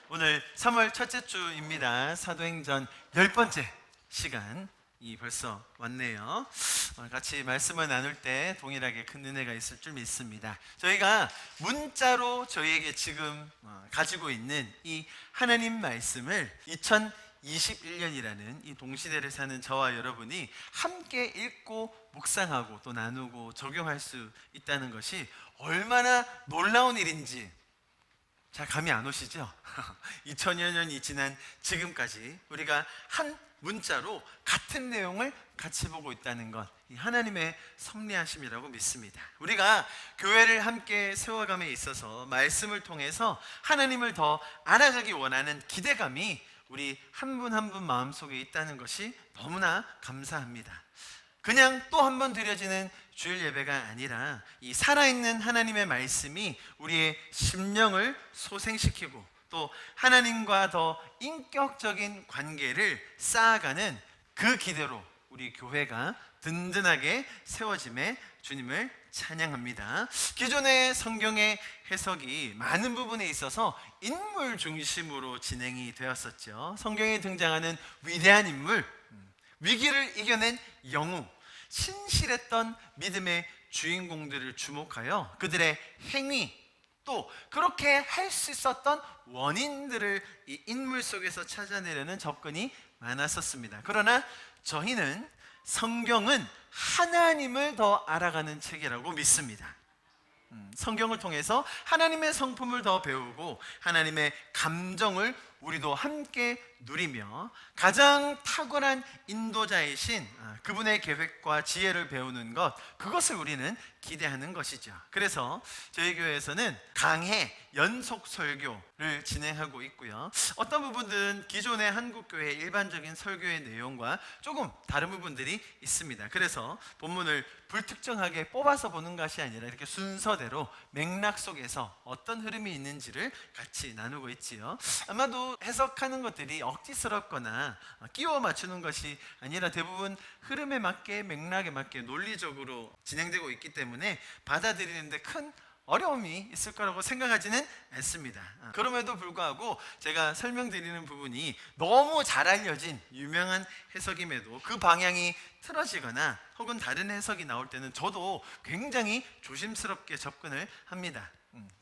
오늘 3월 첫째 주입니다. 사도행전 10번째 시간이 벌써 왔네요. 같이 말씀을 나눌 때 동일하게 큰 은혜가 있을 줄 믿습니다. 저희가 문자로 저희에게 지금 가지고 있는 이 하나님 말씀을 2021년이라는 이 동시대를 사는 저와 여러분이 함께 읽고 묵상하고 또 나누고 적용할 수 있다는 것이 얼마나 놀라운 일인지 잘 감이 안 오시죠? 2000여 년이 지난 지금까지 우리가 한 문자로 같은 내용을 같이 보고 있다는 것, 이 하나님의 섭리하심이라고 믿습니다. 우리가 교회를 함께 세워감에 있어서 말씀을 통해서 하나님을 더 알아가기 원하는 기대감이 우리 한 분 한 분 마음속에 있다는 것이 너무나 감사합니다. 그냥 또 한 번 드려지는 주일 예배가 아니라 이 살아있는 하나님의 말씀이 우리의 심령을 소생시키고 또 하나님과 더 인격적인 관계를 쌓아가는 그 기대로 우리 교회가 든든하게 세워짐에 주님을 찬양합니다. 기존의 성경의 해석이 많은 부분에 있어서 인물 중심으로 진행이 되었었죠. 성경에 등장하는 위대한 인물, 위기를 이겨낸 영웅, 신실했던 믿음의 주인공들을 주목하여 그들의 행위, 또 그렇게 할 수 있었던 원인들을 이 인물 속에서 찾아내려는 접근이 많았었습니다. 그러나 저희는 성경은 하나님을 더 알아가는 책이라고 믿습니다. 성경을 통해서 하나님의 성품을 더 배우고 하나님의 감정을 우리도 함께 누리며 가장 탁월한 인도자이신 그분의 계획과 지혜를 배우는 것, 그것을 우리는 기대하는 것이죠. 그래서 저희 교회에서는 강해 연속 설교를 진행하고 있고요. 어떤 부분들은 기존의 한국교회의 일반적인 설교의 내용과 조금 다른 부분들이 있습니다. 그래서 본문을 불특정하게 뽑아서 보는 것이 아니라 이렇게 순서대로 맥락 속에서 어떤 흐름이 있는지를 같이 나누고 있지요. 아마도 해석하는 것들이 억지스럽거나 끼워 맞추는 것이 아니라 대부분 흐름에 맞게 맥락에 맞게 논리적으로 진행되고 있기 때문에 받아들이는데 큰 어려움이 있을 거라고 생각하지는 않습니다. 그럼에도 불구하고 제가 설명드리는 부분이 너무 잘 알려진 유명한 해석임에도 그 방향이 틀어지거나 혹은 다른 해석이 나올 때는 저도 굉장히 조심스럽게 접근을 합니다.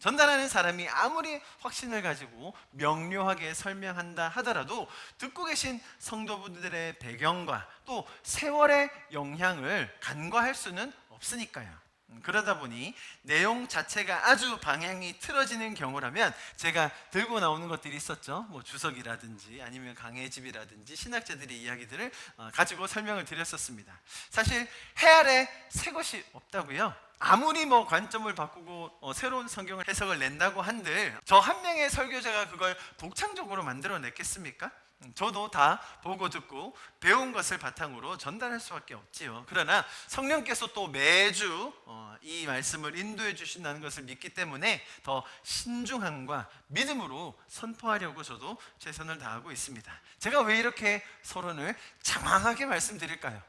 전달하는 사람이 아무리 확신을 가지고 명료하게 설명한다 하더라도 듣고 계신 성도분들의 배경과 또 세월의 영향을 간과할 수는 없으니까요. 그러다 보니 내용 자체가 아주 방향이 틀어지는 경우라면 제가 들고 나오는 것들이 있었죠. 뭐 주석이라든지 아니면 강해집이라든지 신학자들의 이야기들을 가지고 설명을 드렸었습니다. 사실 해 아래 새 것이 없다고요. 아무리 뭐 관점을 바꾸고 새로운 성경을 해석을 낸다고 한들 저 한 명의 설교자가 그걸 독창적으로 만들어냈겠습니까? 저도 다 보고 듣고 배운 것을 바탕으로 전달할 수밖에 없지요. 그러나 성령께서 또 매주 이 말씀을 인도해 주신다는 것을 믿기 때문에 더 신중함과 믿음으로 선포하려고 저도 최선을 다하고 있습니다. 제가 왜 이렇게 서론을 장황하게 말씀드릴까요?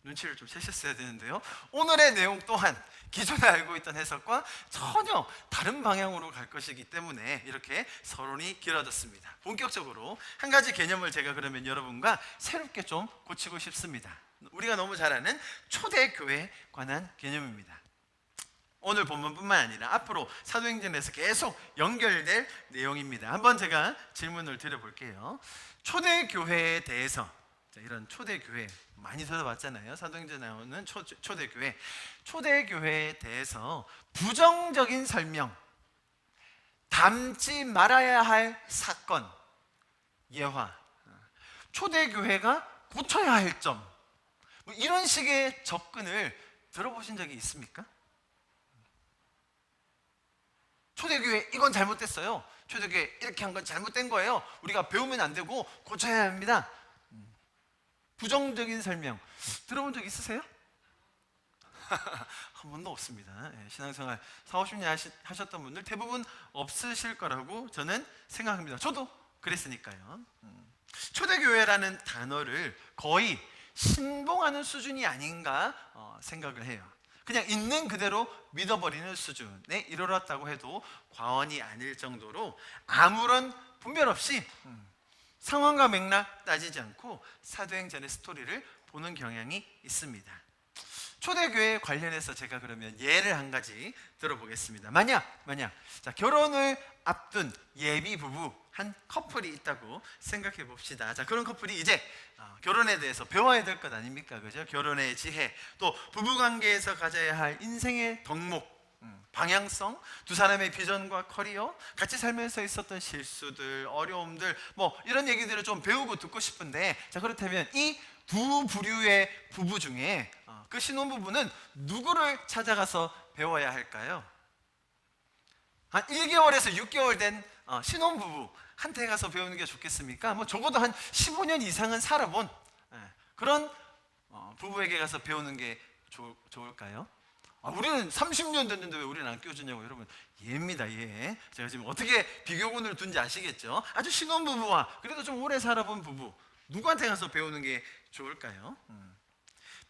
눈치를 좀 채셨어야 되는데요. 오늘의 내용 또한 기존에 알고 있던 해석과 전혀 다른 방향으로 갈 것이기 때문에 이렇게 서론이 길어졌습니다. 본격적으로 한 가지 개념을 제가 그러면 여러분과 새롭게 좀 고치고 싶습니다. 우리가 너무 잘 아는 초대교회에 관한 개념입니다. 오늘 본문뿐만 아니라 앞으로 사도행전에서 계속 연결될 내용입니다. 한번 제가 질문을 드려볼게요. 초대교회에 대해서, 이런 초대교회 많이 들어봤잖아요. 사도행전에 나오는 초대교회. 초대교회에 대해서 부정적인 설명, 담지 말아야 할 사건, 예화, 초대교회가 고쳐야 할 점, 뭐 이런 식의 접근을 들어보신 적이 있습니까? 초대교회 이건 잘못됐어요. 초대교회 이렇게 한 건 잘못된 거예요. 우리가 배우면 안 되고 고쳐야 합니다. 부정적인 설명 들어본 적 있으세요? 한 번도 없습니다. 신앙생활 40, 50년 하셨던 분들 대부분 없으실 거라고 저는 생각합니다. 저도 그랬으니까요. 초대교회라는 단어를 거의 신봉하는 수준이 아닌가 생각을 해요. 그냥 있는 그대로 믿어버리는 수준에 이르렀다고 해도 과언이 아닐 정도로 아무런 분별 없이 상황과 맥락 따지지 않고 사도행전의 스토리를 보는 경향이 있습니다. 초대교회 관련해서 제가 그러면 예를 한 가지 들어보겠습니다. 만약 자, 결혼을 앞둔 예비 부부 한 커플이 있다고 생각해 봅시다. 자, 그런 커플이 이제 결혼에 대해서 배워야 될 것 아닙니까? 그죠? 결혼의 지혜, 또 부부 관계에서 가져야 할 인생의 덕목, 방향성, 두 사람의 비전과 커리어, 같이 살면서 있었던 실수들, 어려움들, 뭐 이런 얘기들을 좀 배우고 듣고 싶은데, 자, 그렇다면 이 두 부류의 부부 중에 그 신혼부부는 누구를 찾아가서 배워야 할까요? 한 1개월에서 6개월 된 신혼부부한테 가서 배우는 게 좋겠습니까? 뭐 적어도 한 15년 이상은 살아본 그런 부부에게 가서 배우는 게 좋을까요? 우리는 30년 됐는데 왜 우리는 안 끼워주냐고. 여러분, 예입니다, 예. 제가 지금 어떻게 비교군을 둔지 아시겠죠? 아주 신혼부부와 그래도 좀 오래 살아본 부부, 누구한테 가서 배우는 게 좋을까요?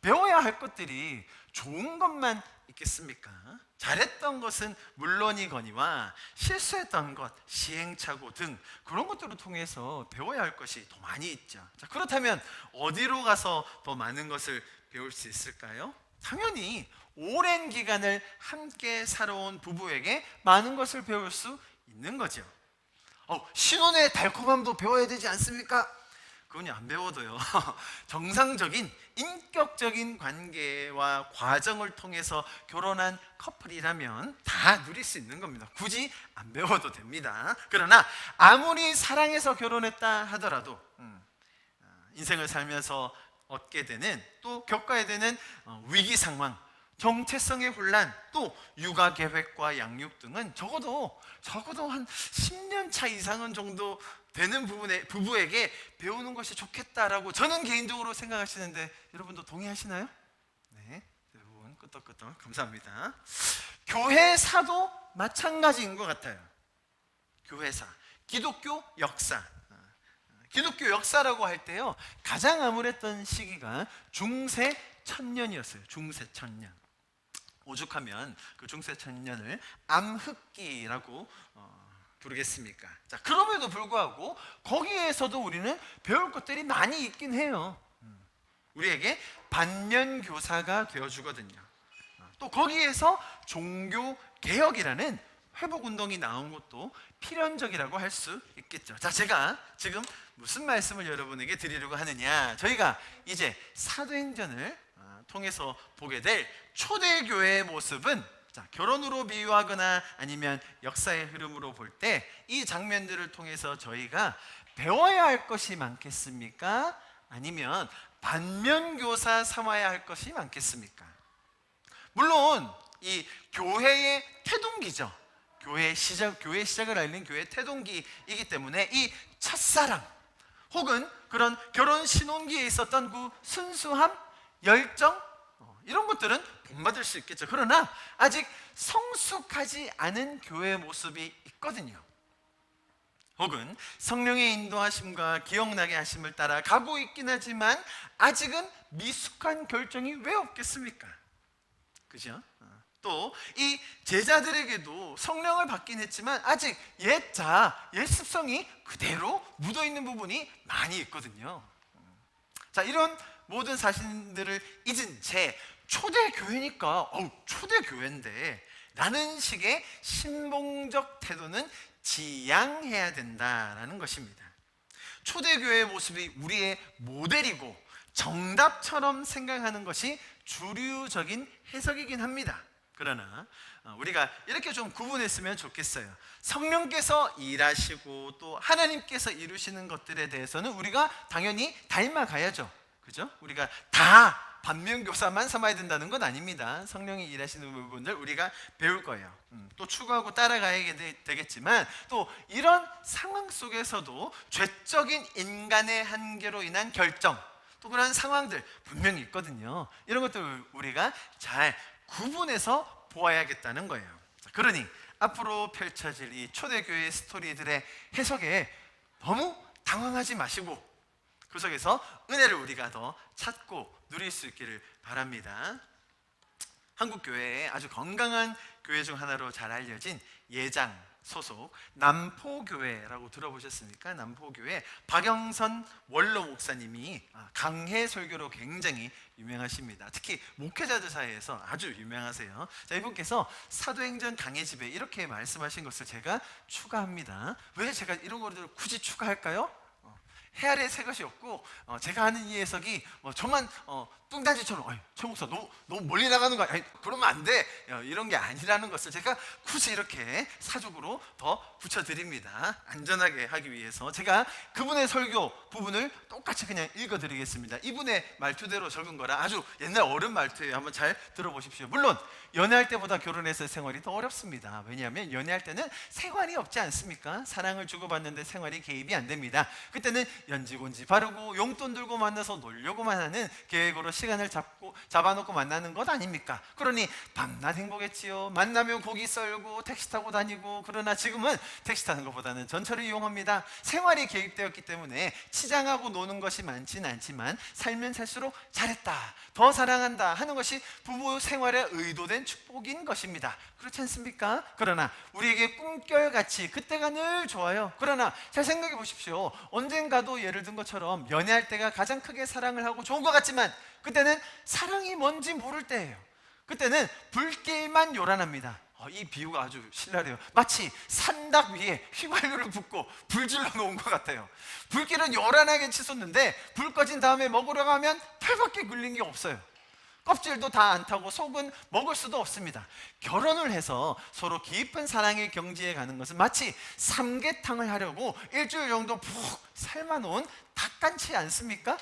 배워야 할 것들이 좋은 것만 있겠습니까? 잘했던 것은 물론이거니와 실수했던 것, 시행착오 등 그런 것들을 통해서 배워야 할 것이 더 많이 있죠. 자, 그렇다면 어디로 가서 더 많은 것을 배울 수 있을까요? 당연히 오랜 기간을 함께 살아온 부부에게 많은 것을 배울 수 있는 거죠. 신혼의 달콤함도 배워야 되지 않습니까? 그건 안 배워도요. 정상적인 인격적인 관계와 과정을 통해서 결혼한 커플이라면 다 누릴 수 있는 겁니다. 굳이 안 배워도 됩니다. 그러나 아무리 사랑해서 결혼했다 하더라도 인생을 살면서 얻게 되는, 또 겪어야 되는 위기 상황, 정체성의 혼란, 또 육아 계획과 양육 등은 적어도 한 10년 차 이상은 정도 되는 부부에게 배우는 것이 좋겠다라고 저는 개인적으로 생각하시는데, 여러분도 동의하시나요? 네, 대부분 끄떡끄떡 감사합니다. 교회사도 마찬가지인 것 같아요. 교회사, 기독교 역사. 기독교 역사라고 할 때요, 가장 암울했던 시기가 중세 천년이었어요. 중세 천년. 오죽하면 그 중세 천년을 암흑기라고 부르겠습니까? 자, 그럼에도 불구하고 거기에서도 우리는 배울 것들이 많이 있긴 해요. 우리에게 반면교사가 되어주거든요. 또 거기에서 종교개혁이라는 회복운동이 나온 것도 필연적이라고 할 수 있겠죠. 자, 제가 지금 무슨 말씀을 여러분에게 드리려고 하느냐, 저희가 이제 사도행전을 통해서 보게 될 초대교회의 모습은, 자, 결혼으로 비유하거나 아니면 역사의 흐름으로 볼 때 이 장면들을 통해서 저희가 배워야 할 것이 많겠습니까? 아니면 반면교사 삼아야 할 것이 많겠습니까? 물론 이 교회의 태동기죠. 교회 시작을 알린 교회의 태동기이기 때문에 이 첫사랑 혹은 그런 결혼 신혼기에 있었던 그 순수함, 열정, 이런 것들은 본받을 수 있겠죠. 그러나 아직 성숙하지 않은 교회의 모습이 있거든요. 혹은 성령의 인도하심과 기억나게 하심을 따라 가고 있긴 하지만 아직은 미숙한 결정이 왜 없겠습니까? 그죠? 또 이 제자들에게도 성령을 받긴 했지만 아직 옛 습성이 그대로 묻어있는 부분이 많이 있거든요. 자, 이런 모든 사실들을 잊은 채 초대교회니까 초대교회인데 라는 식의 신봉적 태도는 지양해야 된다라는 것입니다. 초대교회의 모습이 우리의 모델이고 정답처럼 생각하는 것이 주류적인 해석이긴 합니다. 그러나 우리가 이렇게 좀 구분했으면 좋겠어요. 성령께서 일하시고 또 하나님께서 이루시는 것들에 대해서는 우리가 당연히 닮아가야죠. 그죠? 우리가 다 반면교사만 삼아야 된다는 건 아닙니다. 성령이 일하시는 부분들 우리가 배울 거예요. 또 추구하고 따라가야 되겠지만, 또 이런 상황 속에서도 죄적인 인간의 한계로 인한 결정, 또 그런 상황들 분명히 있거든요. 이런 것들 우리가 잘 구분해서 보아야겠다는 거예요. 그러니 앞으로 펼쳐질 이 초대교회 스토리들의 해석에 너무 당황하지 마시고 그 속에서 은혜를 우리가 더 찾고 누릴 수 있기를 바랍니다. 한국 교회에 아주 건강한 교회 중 하나로 잘 알려진 예장 소속 남포교회라고 들어보셨습니까? 남포교회 박영선 원로 목사님이 강해 설교로 굉장히 유명하십니다. 특히 목회자들 사이에서 아주 유명하세요. 자, 이분께서 사도행전 강해집에 이렇게 말씀하신 것을 제가 추가합니다. 왜 제가 이런 거를 굳이 추가할까요? 해 아래 새 것이 없고 제가 하는 이 해석이 저만 뚱딴지처럼 최 목사 너무 멀리 나가는 거 아니야? 그러면 안 돼. 이런 게 아니라는 것을 제가 굳이 이렇게 사족으로 더 붙여드립니다. 안전하게 하기 위해서 제가 그분의 설교 부분을 똑같이 그냥 읽어드리겠습니다. 이분의 말투대로 적은 거라 아주 옛날 어른 말투예요. 한번 잘 들어보십시오. 물론 연애할 때보다 결혼해서 생활이 더 어렵습니다. 왜냐하면 연애할 때는 생활이 없지 않습니까? 사랑을 주고받는데 생활이 개입이 안 됩니다. 그때는 연지곤지 바르고 용돈 들고 만나서 놀려고만 하는 계획으로 시간을 잡아놓고 만나는 것 아닙니까? 그러니 밤낮 행복했지요. 만나면 고기 썰고 택시 타고 다니고. 그러나 지금은 택시 타는 것보다는 전철을 이용합니다. 생활이 개입되었기 때문에 치장하고 노는 것이 많지는 않지만 살면 살수록 잘했다, 더 사랑한다 하는 것이 부부 생활의 의도된 축복인 것입니다. 그렇지 않습니까? 그러나 우리에게 꿈결같이 그때가 늘 좋아요. 그러나 잘 생각해 보십시오. 언젠가도 예를 든 것처럼 연애할 때가 가장 크게 사랑을 하고 좋은 것 같지만 그때는 사랑이 뭔지 모를 때예요. 그때는 불길만 요란합니다. 이 비유가 아주 신랄해요. 마치 산닭 위에 휘발유를 붓고 불질러 놓은 것 같아요. 불길은 요란하게 치솟는데 불 꺼진 다음에 먹으러 가면 털밖에 굴린 게 없어요. 껍질도 다 안 타고 속은 먹을 수도 없습니다. 결혼을 해서 서로 깊은 사랑의 경지에 가는 것은 마치 삼계탕을 하려고 일주일 정도 푹 삶아놓은 닭간치 않습니까?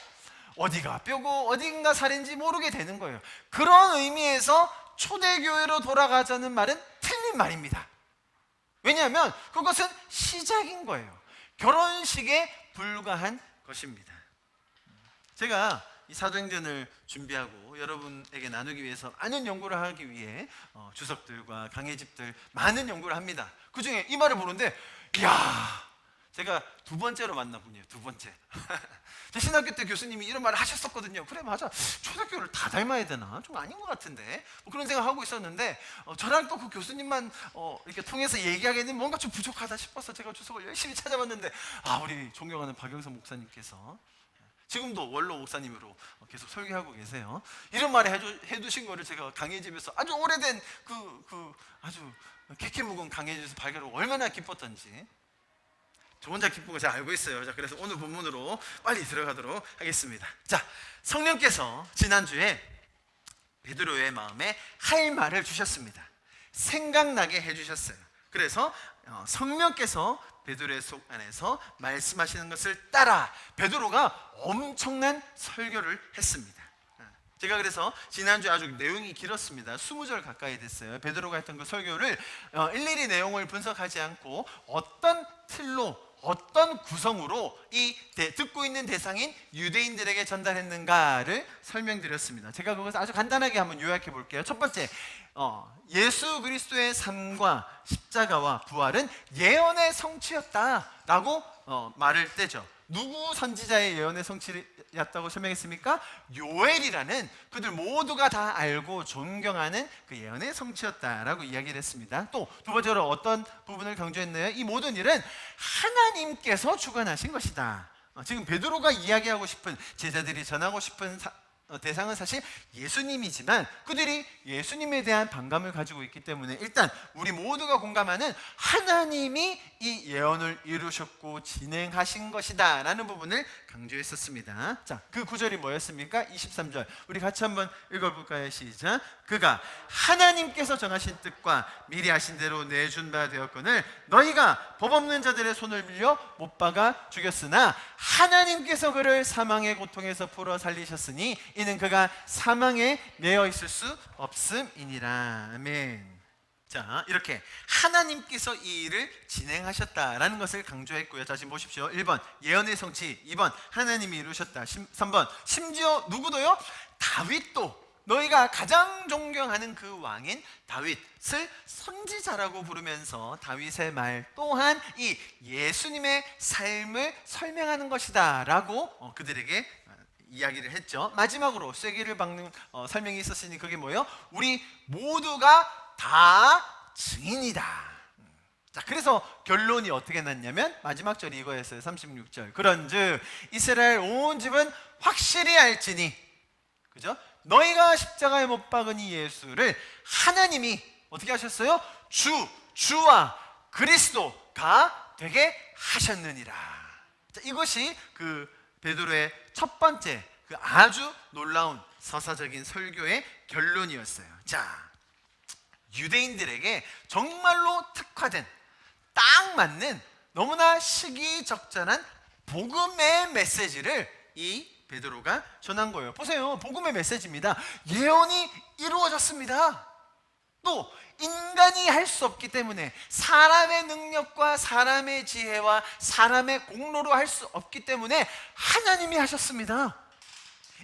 어디가 뼈고 어딘가 살인지 모르게 되는 거예요. 그런 의미에서 초대교회로 돌아가자는 말은 틀린 말입니다. 왜냐하면 그것은 시작인 거예요. 결혼식에 불과한 것입니다. 제가 이 사도행전을 준비하고 여러분에게 나누기 위해서 많은 연구를 하기 위해 주석들과 강해집들 많은 연구를 합니다. 그 중에 이 말을 보는데 이야, 제가 두 번째로 만난 분이에요. 두 번째. 신학교 때 교수님이 이런 말을 하셨었거든요. 그래, 맞아, 초대교회를 다 닮아야 되나? 좀 아닌 것 같은데 그런 생각하고 있었는데 저랑 또 그 교수님만 이렇게 통해서 얘기하기에는 뭔가 좀 부족하다 싶어서 제가 주석을 열심히 찾아봤는데 우리 존경하는 박영선 목사님께서 지금도 원로 목사님으로 계속 설교하고 계세요. 이런 말을 해두신 거를 제가 강해집에서 아주 오래된 아주 캐캐 묵은 강해집에서 발견하고 얼마나 기뻤던지 저 혼자 기쁜 거 잘 알고 있어요. 자, 그래서 오늘 본문으로 빨리 들어가도록 하겠습니다. 자, 성령께서 지난주에 베드로의 마음에 할 말을 주셨습니다. 생각나게 해주셨어요. 그래서 성령께서 베드로의 속 안에서 말씀하시는 것을 따라 베드로가 엄청난 설교를 했습니다. 제가 그래서 지난주에 아주 내용이 길었습니다. 20절 가까이 됐어요. 베드로가 했던 그 설교를 일일이 내용을 분석하지 않고 어떤 틀로 어떤 구성으로 듣고 있는 대상인 유대인들에게 전달했는가를 설명드렸습니다. 제가 그것을 아주 간단하게 한번 요약해 볼게요. 첫 번째, 예수 그리스도의 삶과 십자가와 부활은 예언의 성취였다라고 말을 떼죠. 누구 선지자의 예언의 성취였다고 설명했습니까? 요엘이라는 그들 모두가 다 알고 존경하는 그 예언의 성취였다라고 이야기를 했습니다. 또 두 번째로 어떤 부분을 강조했나요? 이 모든 일은 하나님께서 주관하신 것이다. 지금 베드로가 이야기하고 싶은, 제자들이 전하고 싶은 대상은 사실 예수님이지만 그들이 예수님에 대한 반감을 가지고 있기 때문에 일단 우리 모두가 공감하는 하나님이 이 예언을 이루셨고 진행하신 것이다 라는 부분을 강조했었습니다. 자, 그 구절이 뭐였습니까? 23절 우리 같이 한번 읽어볼까요? 시작. 그가 하나님께서 정하신 뜻과 미리 하신 대로 내준 바 되었거늘 너희가 법 없는 자들의 손을 밀려 못 박아 죽였으나 하나님께서 그를 사망의 고통에서 풀어 살리셨으니 이는 그가 사망에 매여 있을 수 없음이니라. 아멘. 자, 이렇게 하나님께서 이 일을 진행하셨다라는 것을 강조했고요. 자, 지금 보십시오. 1번 예언의 성취, 2번 하나님이 이루셨다, 3번 심지어 누구도요? 다윗도, 너희가 가장 존경하는 그 왕인 다윗을 선지자라고 부르면서 다윗의 말 또한 이 예수님의 삶을 설명하는 것이다 라고 그들에게 이야기를 했죠. 마지막으로 쐐기를 박는 설명이 있었으니 그게 뭐예요? 우리 모두가 다 증인이다. 자, 그래서 결론이 어떻게 났냐면 마지막 절이 이거였어요. 36절. 그런즉 이스라엘 온 집은 확실히 알지니, 그죠? 너희가 십자가에 못 박은 이 예수를 하나님이 어떻게 하셨어요? 주와 그리스도가 되게 하셨느니라. 자, 이것이 그 베드로의 첫 번째 그 아주 놀라운 서사적인 설교의 결론이었어요. 자, 유대인들에게 정말로 특화된, 딱 맞는, 너무나 시기적절한 복음의 메시지를 이 베드로가 전한 거예요. 보세요. 복음의 메시지입니다. 예언이 이루어졌습니다. 또 인간이 할 수 없기 때문에, 사람의 능력과 사람의 지혜와 사람의 공로로 할 수 없기 때문에 하나님이 하셨습니다.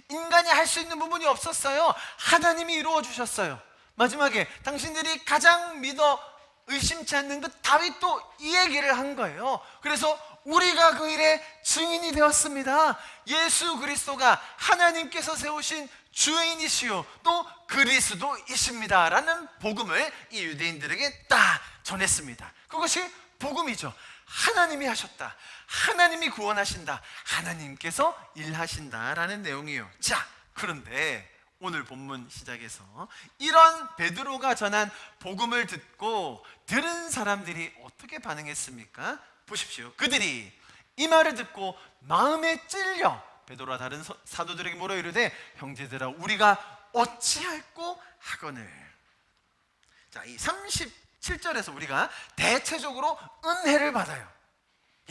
인간이 할 수 있는 부분이 없었어요. 하나님이 이루어 주셨어요. 마지막에 당신들이 가장 믿어 의심치 않는 그 다윗도 이 얘기를 한 거예요. 그래서 우리가 그 일의 증인이 되었습니다. 예수 그리스도가 하나님께서 세우신 주인이시요 또 그리스도이십니다 라는 복음을 이 유대인들에게 딱 전했습니다. 그것이 복음이죠. 하나님이 하셨다, 하나님이 구원하신다, 하나님께서 일하신다라는 내용이에요. 자, 그런데 오늘 본문 시작에서 이런 베드로가 전한 복음을 듣고 들은 사람들이 어떻게 반응했습니까? 보십시오. 그들이 이 말을 듣고 마음에 찔려 베드로와 다른 사도들에게 물어 이르되, 형제들아 우리가 어찌할꼬 하거늘. 자, 이 37절에서 우리가 대체적으로 은혜를 받아요.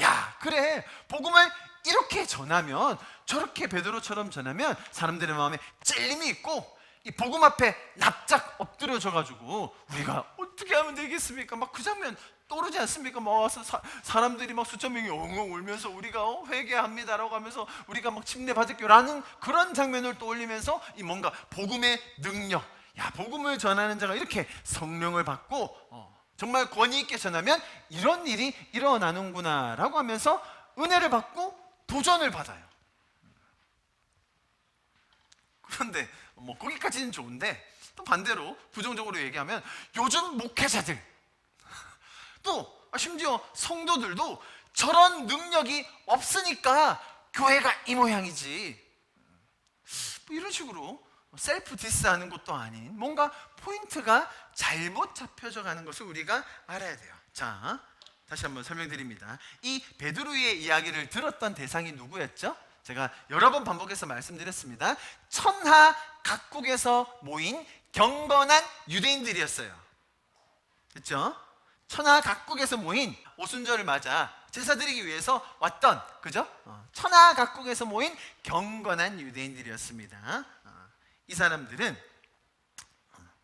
야, 그래, 복음을 이렇게 전하면, 저렇게 베드로처럼 전하면 사람들의 마음에 찔림이 있고 이 복음 앞에 납작 엎드려져 가지고 우리가 어떻게 하면 되겠습니까? 막 그 장면 떠오르지 않습니까? 막 와서 사람들이 막 수천 명이 엉엉 울면서 우리가 회개합니다라고 하면서 우리가 막 침례 받을게요라는 그런 장면을 떠올리면서 이 뭔가 복음의 능력, 야, 복음을 전하는 자가 이렇게 성령을 받고 정말 권위 있게 전하면 이런 일이 일어나는구나라고 하면서 은혜를 받고 도전을 받아요. 그런데 뭐 거기까지는 좋은데, 또 반대로 부정적으로 얘기하면 요즘 목회자들, 또 심지어 성도들도 저런 능력이 없으니까 교회가 이 모양이지, 뭐 이런 식으로 셀프 디스하는 것도 아닌 뭔가 포인트가 잘못 잡혀져 가는 것을 우리가 알아야 돼요. 자, 다시 한번 설명드립니다. 이 베드로의 이야기를 들었던 대상이 누구였죠? 제가 여러 번 반복해서 말씀드렸습니다. 천하 각국에서 모인 경건한 유대인들이었어요. 됐죠? 천하 각국에서 모인, 오순절을 맞아 제사 드리기 위해서 왔던, 그죠? 천하 각국에서 모인 경건한 유대인들이었습니다. 이 사람들은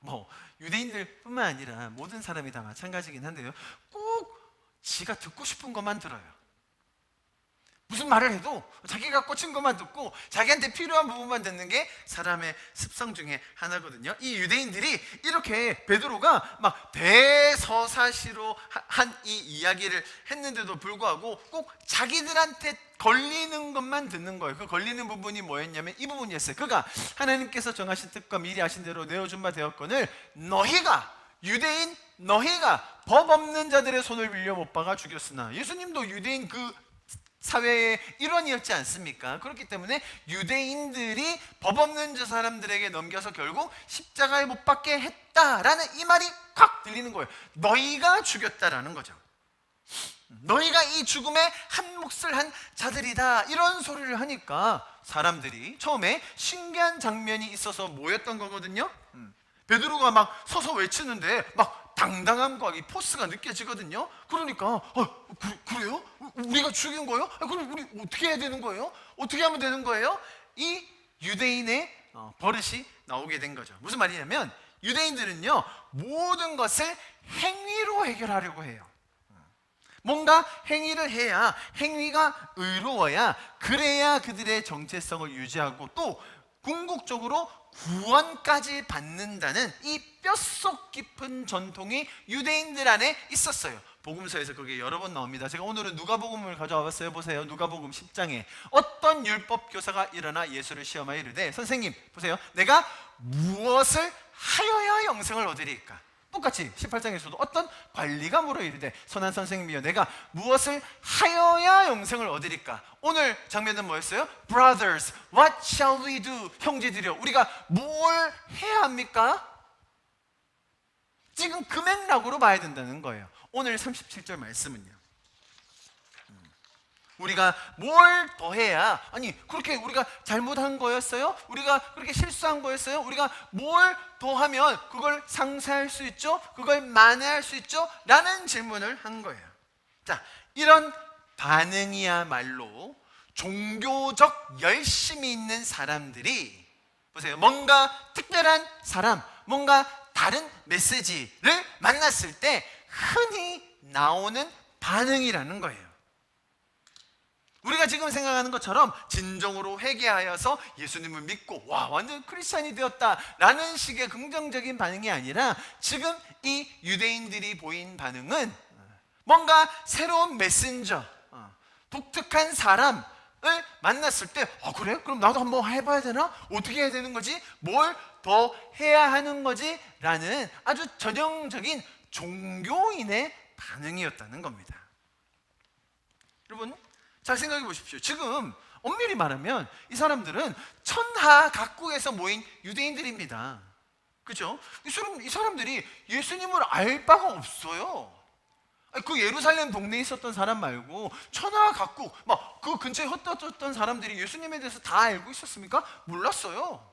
뭐 유대인들뿐만 아니라 모든 사람이 다 마찬가지긴 한데요, 꼭 지가 듣고 싶은 것만 들어요. 무슨 말을 해도 자기가 꽂힌 것만 듣고 자기한테 필요한 부분만 듣는 게 사람의 습성 중에 하나거든요. 이 유대인들이 이렇게 베드로가 막 대서사시로 한 이 이야기를 했는데도 불구하고 꼭 자기들한테 걸리는 것만 듣는 거예요. 그 걸리는 부분이 뭐였냐면 이 부분이었어요. 그가 하나님께서 정하신 뜻과 미리 하신 대로 내어준 바 되었거늘 너희가, 유대인 너희가 법 없는 자들의 손을 빌려 못 박아 죽였으나, 예수님도 유대인 그 사회의 일원이었지 않습니까? 그렇기 때문에 유대인들이 법 없는 저 사람들에게 넘겨서 결국 십자가에 못 박게 했다라는 이 말이 콱 들리는 거예요. 너희가 죽였다라는 거죠. 너희가 이 죽음에 한 몫을 한 자들이다, 이런 소리를 하니까 사람들이 처음에 신기한 장면이 있어서 모였던 거거든요. 베드로가 막 서서 외치는데 막 당당함과 이 포스가 느껴지거든요. 그러니까 그래요? 우리가 죽인 거예요? 그럼 우리 어떻게 해야 되는 거예요? 어떻게 하면 되는 거예요? 이 유대인의 버릇이 나오게 된 거죠. 무슨 말이냐면 유대인들은요, 모든 것을 행위로 해결하려고 해요. 뭔가 행위를 해야, 행위가 의로워야, 그래야 그들의 정체성을 유지하고 또 궁극적으로 구원까지 받는다는 이 뼛속 깊은 전통이 유대인들 안에 있었어요. 복음서에서 그게 여러 번 나옵니다. 제가 오늘은 누가복음을 가져와 봤어요. 보세요. 누가복음 10장에 어떤 율법 교사가 일어나 예수를 시험하여 이르되 선생님 보세요. 내가 무엇을 하여야 영생을 얻으리까? 똑같이 18장에서도 어떤 관리가 물어 이르되 선한 선생님이여 내가 무엇을 하여야 영생을 얻으리까? 오늘 장면은 뭐였어요? Brothers, what shall we do? 형제들이여 우리가 뭘 해야 합니까? 지금 그 맥락으로 봐야 된다는 거예요. 오늘 37절 말씀은요, 우리가 뭘 더 해야, 아니 그렇게 우리가 잘못한 거였어요? 우리가 그렇게 실수한 거였어요? 우리가 뭘 더 하면 그걸 상쇄할 수 있죠? 그걸 만회할 수 있죠? 라는 질문을 한 거예요. 자, 이런 반응이야말로 종교적 열심이 있는 사람들이 보세요, 뭔가 특별한 사람, 뭔가 다른 메시지를 만났을 때 흔히 나오는 반응이라는 거예요. 우리가 지금 생각하는 것처럼 진정으로 회개하여서 예수님을 믿고 와 완전 크리스찬이 되었다라는 식의 긍정적인 반응이 아니라 지금 이 유대인들이 보인 반응은 뭔가 새로운 메신저, 독특한 사람을 만났을 때 그래? 그럼 나도 한번 해봐야 되나? 어떻게 해야 되는 거지? 뭘 더 해야 하는 거지? 라는 아주 전형적인 종교인의 반응이었다는 겁니다. 여러분 잘 생각해 보십시오. 지금 엄밀히 말하면 이 사람들은 천하 각국에서 모인 유대인들입니다. 그렇죠? 이 사람들이 예수님을 알 바가 없어요. 그 예루살렘 동네에 있었던 사람 말고 천하 각국 막 그 근처에 흩어졌던 사람들이 예수님에 대해서 다 알고 있었습니까? 몰랐어요.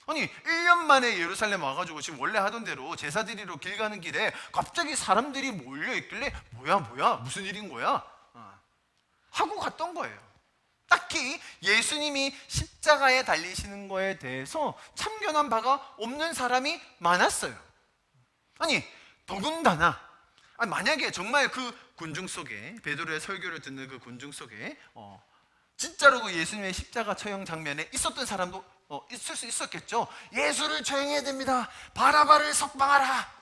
아니 1년 만에 예루살렘 와가지고 지금 원래 하던 대로 제사 드리러 길 가는 길에 갑자기 사람들이 몰려 있길래 뭐야 무슨 일인 거야? 하고 갔던 거예요. 딱히 예수님이 십자가에 달리시는 거에 대해서 참견한 바가 없는 사람이 많았어요. 아니 더군다나 만약에 정말 그 군중 속에 베드로의 설교를 듣는 그 군중 속에 진짜로 그 예수님의 십자가 처형 장면에 있었던 사람도 있을 수 있었겠죠. 예수를 처형해야 됩니다. 바라바를 석방하라.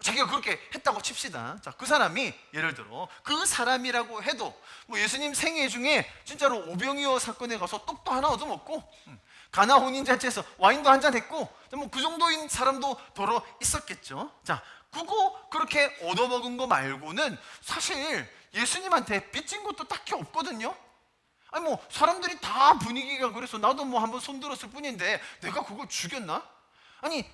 자기가 그렇게 했다고 칩시다. 자, 그 사람이 예를 들어 그 사람이라고 해도 뭐 예수님 생애 중에 진짜로 오병이어 사건에 가서 떡도 하나 얻어먹고 가나 혼인잔치에서 와인도 한잔 했고 뭐 그 정도인 사람도 더러 있었겠죠. 자, 그거 그렇게 얻어먹은 거 말고는 사실 예수님한테 빚진 것도 딱히 없거든요. 아니 뭐 사람들이 다 분위기가 그래서 나도 뭐 한번 손들었을 뿐인데 내가 그걸 죽였나? 아니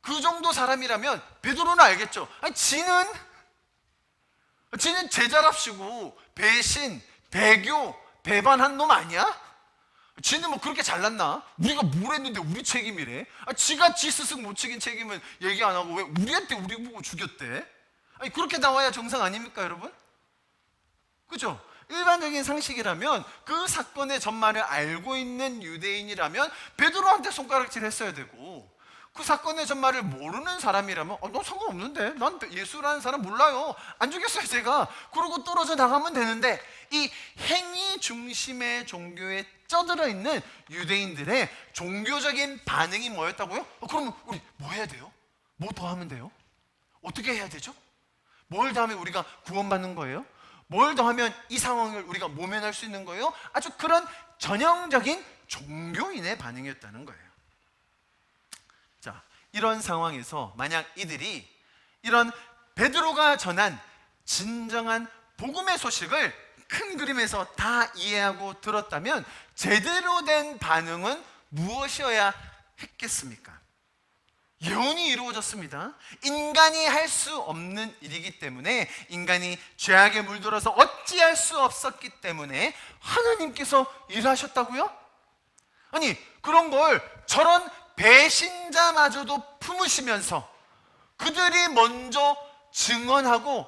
그 정도 사람이라면 베드로는 알겠죠. 아니 지는 제자랍시고 배신, 배교, 배반한 놈 아니야? 지는 뭐 그렇게 잘났나? 우리가 뭘 했는데 우리 책임이래? 지가 지 스승 못 책임 책임은 얘기 안 하고 왜 우리한테 우리 보고 죽였대? 아니 그렇게 나와야 정상 아닙니까 여러분? 그죠? 일반적인 상식이라면 그 사건의 전말을 알고 있는 유대인이라면 베드로한테 손가락질 했어야 되고 그 사건의 전말을 모르는 사람이라면 너 상관없는데 난 예수라는 사람 몰라요 안 죽였어요 제가 그러고 떨어져 나가면 되는데 이 행위 중심의 종교에 쩌들어 있는 유대인들의 종교적인 반응이 뭐였다고요? 그러면 우리 뭐 해야 돼요? 뭐 더 하면 돼요? 어떻게 해야 되죠? 뭘 더 하면 우리가 구원받는 거예요? 뭘 더 하면 이 상황을 우리가 모면할 수 있는 거예요? 아주 그런 전형적인 종교인의 반응이었다는 거예요. 자, 이런 상황에서 만약 이들이 이런 베드로가 전한 진정한 복음의 소식을 큰 그림에서 다 이해하고 들었다면 제대로 된 반응은 무엇이어야 했겠습니까? 예언이 이루어졌습니다. 인간이 할 수 없는 일이기 때문에 인간이 죄악에 물들어서 어찌할 수 없었기 때문에 하나님께서 일하셨다고요? 아니 그런 걸 저런 배신자마저도 품으시면서 그들이 먼저 증언하고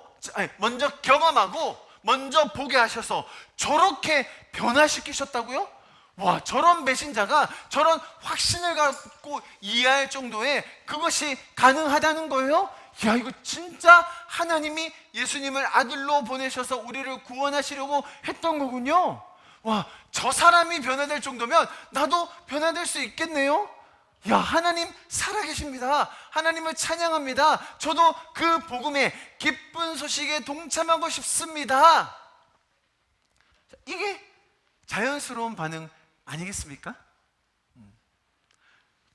먼저 경험하고 먼저 보게 하셔서 저렇게 변화시키셨다고요? 와, 저런 배신자가 저런 확신을 갖고 이해할 정도의 그것이 가능하다는 거예요? 야, 이거 진짜 하나님이 예수님을 아들로 보내셔서 우리를 구원하시려고 했던 거군요. 와, 저 사람이 변화될 정도면 나도 변화될 수 있겠네요? 야, 하나님 살아계십니다. 하나님을 찬양합니다. 저도 그 복음의 기쁜 소식에 동참하고 싶습니다. 이게 자연스러운 반응 아니겠습니까?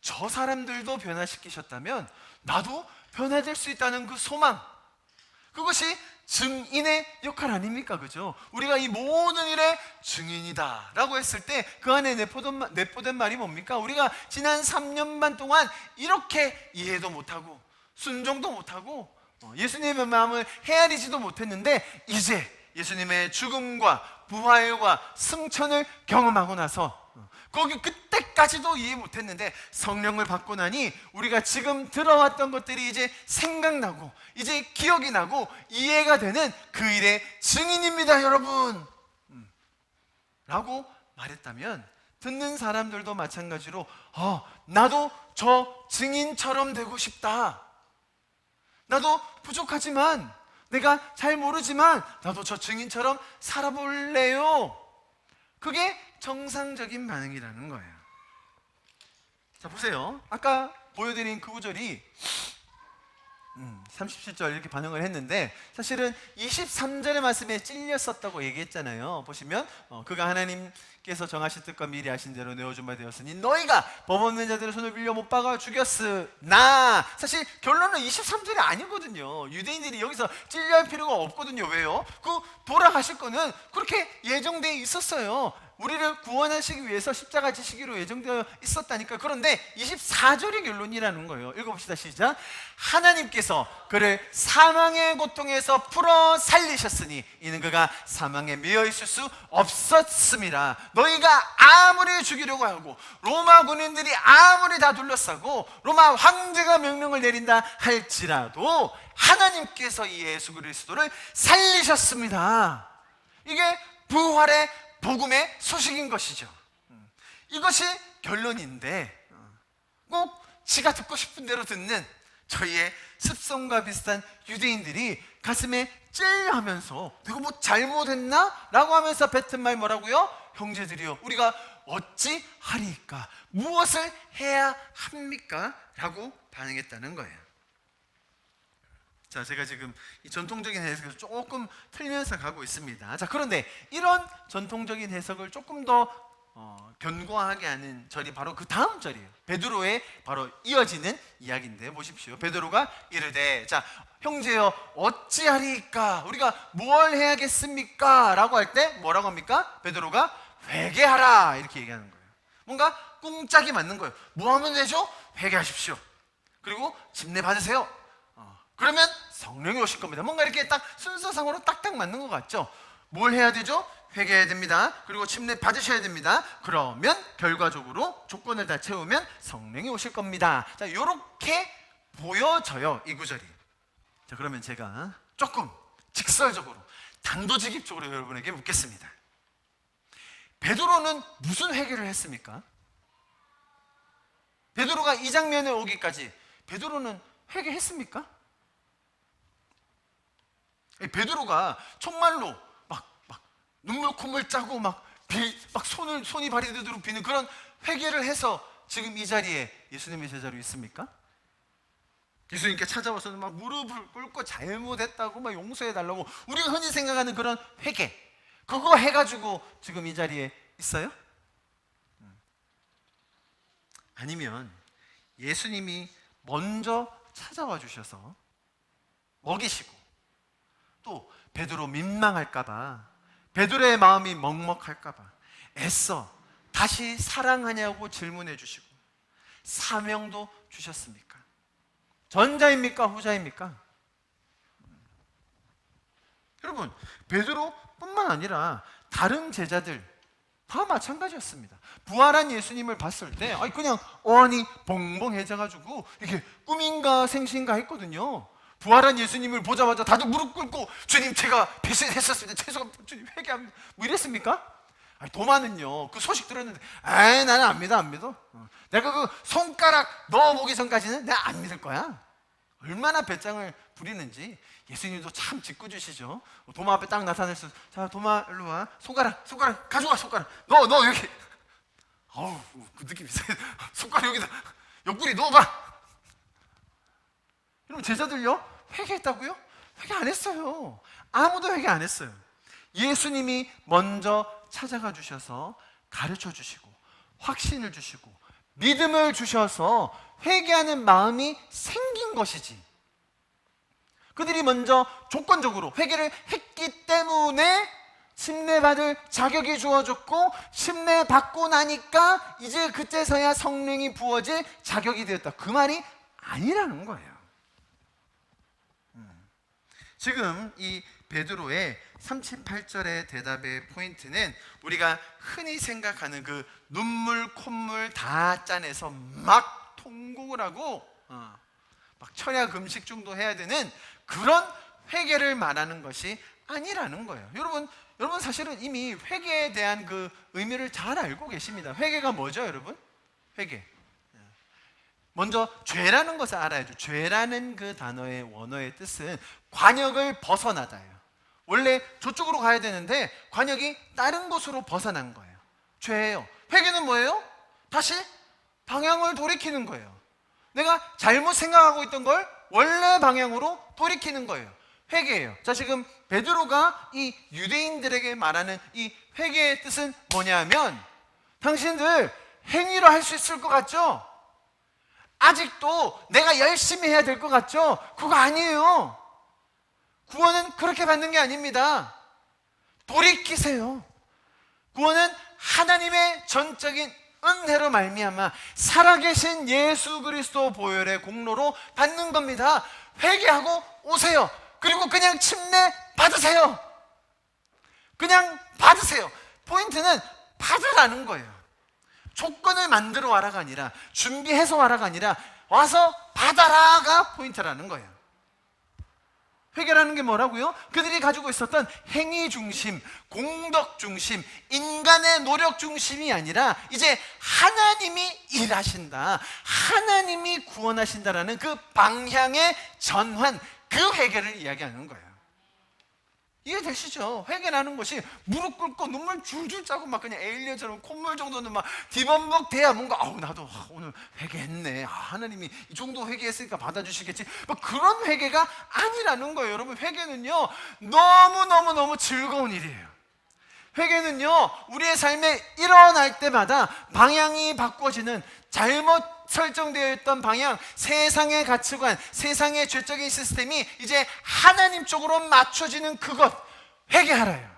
저 사람들도 변화시키셨다면 나도 변화될 수 있다는 그 소망, 그것이 증인의 역할 아닙니까? 그죠? 우리가 이 모든 일의 증인이다 라고 했을 때 그 안에 내포된 말이 뭡니까? 우리가 지난 3년 반 동안 이렇게 이해도 못하고 순종도 못하고 예수님의 마음을 헤아리지도 못했는데, 이제 예수님의 죽음과 부활과 승천을 경험하고 나서 거기 그때까지도 이해 못했는데 성령을 받고 나니 우리가 지금 들어왔던 것들이 이제 생각나고 이제 기억이 나고 이해가 되는 그 일의 증인입니다, 여러분 라고 말했다면, 듣는 사람들도 마찬가지로 나도 저 증인처럼 되고 싶다, 나도 부족하지만, 내가 잘 모르지만 나도 저 증인처럼 살아볼래요. 그게 정상적인 반응이라는 거예요. 자, 보세요. 아까 보여드린 그 구절이 37절 이렇게 반응을 했는데, 사실은 23절의 말씀에 찔렸었다고 얘기했잖아요. 보시면 그가 하나님께서 정하신 뜻과 미리 아신 대로 내어준 바 되었으니 너희가 법 없는 자들의 손을 빌려 못 박아 죽였으나, 사실 결론은 23절이 아니거든요. 유대인들이 여기서 찔려할 필요가 없거든요. 왜요? 그 돌아가실 거는 그렇게 예정되어 있었어요. 우리를 구원하시기 위해서 십자가 지시기로 예정되어 있었다니까. 그런데 24절이 결론이라는 거예요. 읽어봅시다. 시작. 하나님께서 그를 사망의 고통에서 풀어 살리셨으니 이는 그가 사망에 매여 있을 수 없었음이라. 너희가 아무리 죽이려고 하고 로마 군인들이 아무리 다 둘러싸고 로마 황제가 명령을 내린다 할지라도 하나님께서 이 예수 그리스도를 살리셨습니다. 이게 부활의 복음의 소식인 것이죠. 이것이 결론인데, 꼭 지가 듣고 싶은 대로 듣는 저희의 습성과 비슷한 유대인들이 가슴에 찔하면서 내가 뭐 잘못했나? 라고 하면서 뱉은 말 뭐라고요? 형제들이여, 우리가 어찌 하리까? 무엇을 해야 합니까? 라고 반응했다는 거예요. 자, 제가 지금 이 전통적인 해석에서 조금 틀면서 가고 있습니다. 자, 그런데 이런 전통적인 해석을 조금 더 견고하게 하는 절이 바로 그 다음 절이에요. 베드로의 바로 이어지는 이야기인데, 보십시오. 베드로가 이르되, 자, 형제여 어찌하리까? 우리가 뭘 해야겠습니까? 라고 할 때 뭐라고 합니까? 베드로가 회개하라 이렇게 얘기하는 거예요. 뭔가 꿍짝이 맞는 거예요. 뭐 하면 되죠? 회개하십시오. 그리고 집례 받으세요. 그러면 성령이 오실 겁니다. 뭔가 이렇게 딱 순서상으로 딱딱 맞는 것 같죠? 뭘 해야 되죠? 회개해야 됩니다. 그리고 침례 받으셔야 됩니다. 그러면 결과적으로 조건을 다 채우면 성령이 오실 겁니다. 자, 이렇게 보여져요, 이 구절이. 자, 그러면 제가 조금 직설적으로, 단도직입적으로 여러분에게 묻겠습니다. 베드로는 무슨 회개를 했습니까? 베드로가 이 장면에 오기까지 베드로는 회개했습니까? 베드로가 정말로 막 눈물 콧물 짜고 막 손이 발이 되도록 비는 그런 회개를 해서 지금 이 자리에 예수님의 제자로 있습니까? 예수님께 찾아와서는 막 무릎을 꿇고 잘못했다고 막 용서해 달라고, 우리가 흔히 생각하는 그런 회개, 그거 해가지고 지금 이 자리에 있어요? 아니면 예수님이 먼저 찾아와 주셔서 먹이시고, 또 베드로 민망할까봐, 베드로의 마음이 먹먹할까봐 애써 다시 사랑하냐고 질문해 주시고 사명도 주셨습니까? 전자입니까? 후자입니까? 여러분, 베드로뿐만 아니라 다른 제자들 다 마찬가지였습니다. 부활한 예수님을 봤을 때 그냥 어안이 봉봉해져가지고 이게 꿈인가 생신가 했거든요. 부활한 예수님을 보자마자 다들 무릎 꿇고 주님 제가 배신했었습니다. 죄송합니다. 주님 회개합니다. 뭐 이랬습니까? 도마는요, 그 소식 들었는데 나는 안 믿어. 내가 그 손가락 넣어보기 전까지는 내가 안 믿을 거야. 얼마나 배짱을 부리는지. 예수님도 참 짓궂으시죠. 도마 앞에 딱 나타났어. 자, 도마 일로 와. 손가락 가져와. 손가락 너 여기. 그 느낌 있어요. 손가락 여기다. 옆구리 누워봐. 여러분, 제자들요? 회개했다고요? 회개 안 했어요. 아무도 회개 안 했어요. 예수님이 먼저 찾아가 주셔서 가르쳐 주시고 확신을 주시고 믿음을 주셔서 회개하는 마음이 생긴 것이지, 그들이 먼저 조건적으로 회개를 했기 때문에 침례받을 자격이 주어졌고, 침례받고 나니까 이제 그때서야 성령이 부어질 자격이 되었다, 그 말이 아니라는 거예요. 지금 이 베드로의 38절의 대답의 포인트는 우리가 흔히 생각하는 그 눈물 콧물 다 짜내서 막 통곡을 하고 막 철야 금식중도 해야 되는 그런 회개를 말하는 것이 아니라는 거예요. 여러분 사실은 이미 회개에 대한 그 의미를 잘 알고 계십니다. 회개가 뭐죠, 여러분? 회개. 먼저 죄라는 것을 알아야죠. 죄라는 그 단어의 원어의 뜻은 관역을 벗어나다예요. 원래 저쪽으로 가야 되는데 관역이 다른 곳으로 벗어난 거예요. 죄예요. 회개는 뭐예요? 다시 방향을 돌이키는 거예요. 내가 잘못 생각하고 있던 걸 원래 방향으로 돌이키는 거예요. 회개예요. 자, 지금 베드로가 이 유대인들에게 말하는 이 회개의 뜻은 뭐냐면, 당신들 행위로 할 수 있을 것 같죠? 아직도 내가 열심히 해야 될 것 같죠? 그거 아니에요. 구원은 그렇게 받는 게 아닙니다. 돌이키세요. 구원은 하나님의 전적인 은혜로 말미암아 살아계신 예수 그리스도 보혈의 공로로 받는 겁니다. 회개하고 오세요. 그리고 그냥 침례 받으세요. 그냥 받으세요. 포인트는 받으라는 거예요. 조건을 만들어 와라가 아니라, 준비해서 와라가 아니라, 와서 받아라가 포인트라는 거예요. 회개라는 게 뭐라고요? 그들이 가지고 있었던 행위 중심, 공덕 중심, 인간의 노력 중심이 아니라 이제 하나님이 일하신다, 하나님이 구원하신다라는 그 방향의 전환, 그 회개를 이야기하는 거예요. 이해되시죠? 회개라는 것이 무릎 꿇고 눈물 줄줄 짜고 막 그냥 에일리언처럼 콧물 정도는 막 뒤범벅 돼야 뭔가 나도 오늘 회개했네, 하나님이 이 정도 회개했으니까 받아주시겠지, 뭐 그런 회개가 아니라는 거예요. 여러분, 회개는요 너무너무 즐거운 일이에요. 회개는요 우리의 삶에 일어날 때마다 방향이 바꿔지는, 잘못 설정되어 있던 방향, 세상의 가치관, 세상의 죄적인 시스템이 이제 하나님 쪽으로 맞춰지는 그것, 회개하라요.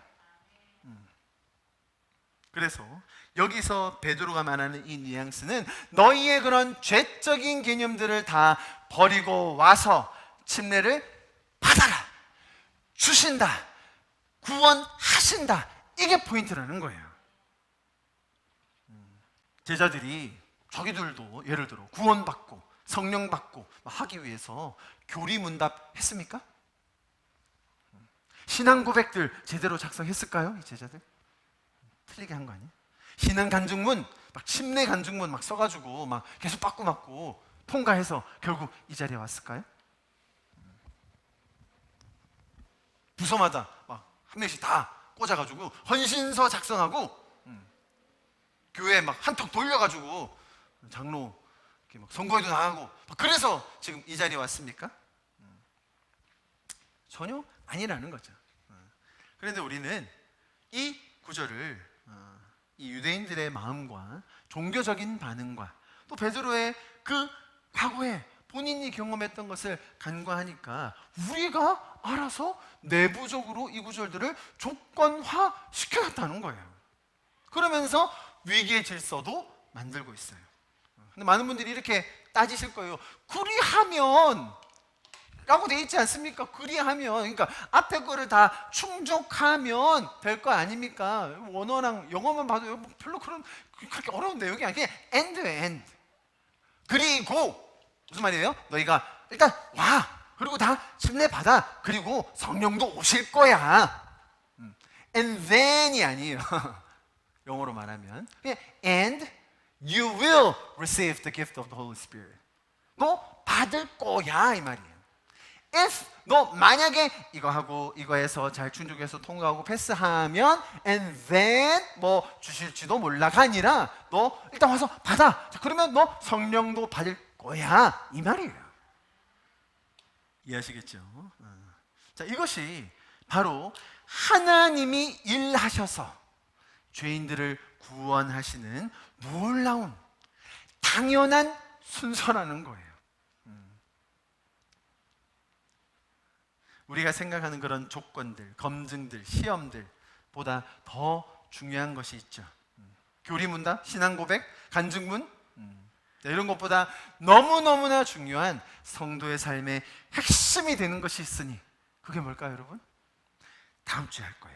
그래서 여기서 베드로가 말하는 이 뉘앙스는 너희의 그런 죄적인 개념들을 다 버리고 와서 침례를 받아라, 주신다, 구원하신다, 이게 포인트라는 거예요. 제자들이 자기들도 예를 들어 구원받고 성령 받고 하기 위해서 교리문답 했습니까? 신앙 고백들 제대로 작성했을까요? 이 제자들? 틀리게 한 거 아니에요? 신앙 간증문, 막 침례 간증문 막 써가지고 막 계속 받고 맞고 통과해서 결국 이 자리에 왔을까요? 부서마다 막 한 명씩 다 꽂아가지고 헌신서 작성하고 교회 막 한턱 돌려가지고 장로 막 선거에도 나가고, 그래서 지금 이 자리에 왔습니까? 전혀 아니라는 거죠. 그런데 우리는 이 구절을 이 유대인들의 마음과 종교적인 반응과 또 베드로의 그 과거에 본인이 경험했던 것을 간과하니까 우리가 알아서 내부적으로 이 구절들을 조건화 시켜놨다는 거예요. 그러면서 위기의 질서도 만들고 있어요. 근데 많은 분들이 이렇게 따지실 거예요. 그리하면 라고 돼 있지 않습니까? 그리하면, 그러니까 앞에 거를 다 충족하면 될 거 아닙니까? 원어랑 영어만 봐도 별로 그렇게 어려운 내용이 아니에요. 그냥 end. 그리고 무슨 말이에요? 너희가 일단 와, 그리고 다 침례 받아, 그리고 성령도 오실 거야. And then이 아니에요. 영어로 말하면 그냥 and you will receive the gift of the Holy Spirit. 너 받을 거야, 이 말이에요. if 너 만약에 이거 하고 이거 해서 잘 충족해서 통과하고 패스하면 and then 뭐 주실지도 몰라가 아니라 너 일단 와서 받아. 자, 그러면 너 성령도 받을 거야 이 말이에요. 이해하시겠죠? 자, 이것이 바로 하나님이 일하셔서 죄인들을 구원하시는 놀라운 당연한 순서라는 거예요. 우리가 생각하는 그런 조건들, 검증들, 시험들보다 더 중요한 것이 있죠. 교리문답, 신앙고백, 간증문, 이런 것보다 너무너무나 중요한 성도의 삶의 핵심이 되는 것이 있으니 그게 뭘까요, 여러분? 다음 주에 할 거예요.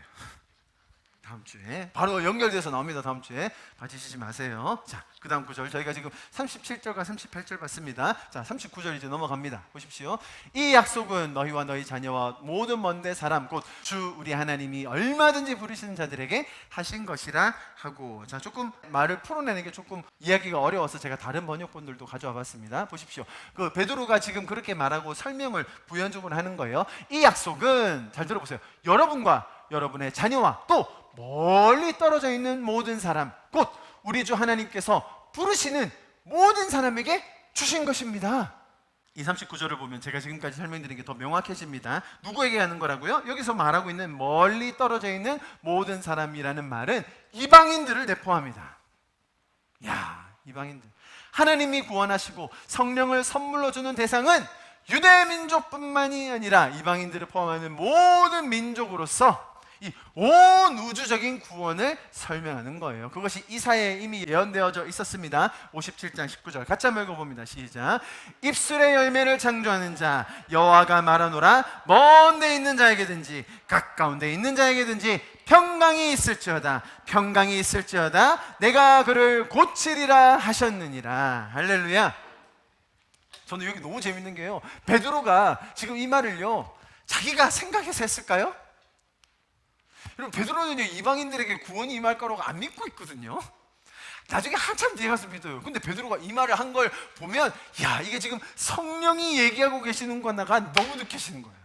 다음 주에 바로 연결돼서 나옵니다. 다음 주에 빠지시지 마세요. 자, 그 다음 구절 저희가 지금 37절과 38절 봤습니다. 자, 39절 이제 넘어갑니다. 보십시오. 이 약속은 너희와 너희 자녀와 모든 먼데 사람 곧 주 우리 하나님이 얼마든지 부르시는 자들에게 하신 것이라 하고. 자, 조금 말을 풀어내는 게 조금 이야기가 어려워서 제가 다른 번역본들도 가져와 봤습니다. 보십시오. 그 베드로가 지금 그렇게 말하고 설명을 부연적으로 하는 거예요. 이 약속은 잘 들어보세요. 여러분과 여러분의 자녀와 또 멀리 떨어져 있는 모든 사람 곧 우리 주 하나님께서 부르시는 모든 사람에게 주신 것입니다. 이 39절을 보면 제가 지금까지 설명드린 게 더 명확해집니다. 누구에게 하는 거라고요? 여기서 말하고 있는 멀리 떨어져 있는 모든 사람이라는 말은 이방인들을 내포합니다. 야, 이방인들. 하나님이 구원하시고 성령을 선물로 주는 대상은 유대 민족뿐만이 아니라 이방인들을 포함하는 모든 민족으로서 이 온 우주적인 구원을 설명하는 거예요. 그것이 이사야에 이미 예언되어져 있었습니다. 57장 19절 같이 한번 읽어봅니다. 시작. 입술의 열매를 창조하는 자 여호와가 말하노라. 먼 데 있는 자에게든지 가까운 데 있는 자에게든지 평강이 있을지어다. 평강이 있을지어다. 내가 그를 고치리라 하셨느니라. 할렐루야. 저는 여기 너무 재밌는 게요, 베드로가 지금 이 말을요 자기가 생각해서 했을까요? 여러분, 베드로는 이방인들에게 구원이 임할 거라고 안 믿고 있거든요. 나중에 한참 뒤에 가서 믿어요. 근데 베드로가 이 말을 한 걸 보면 야, 이게 지금 성령이 얘기하고 계시는 거나가 너무 느끼시는 거예요.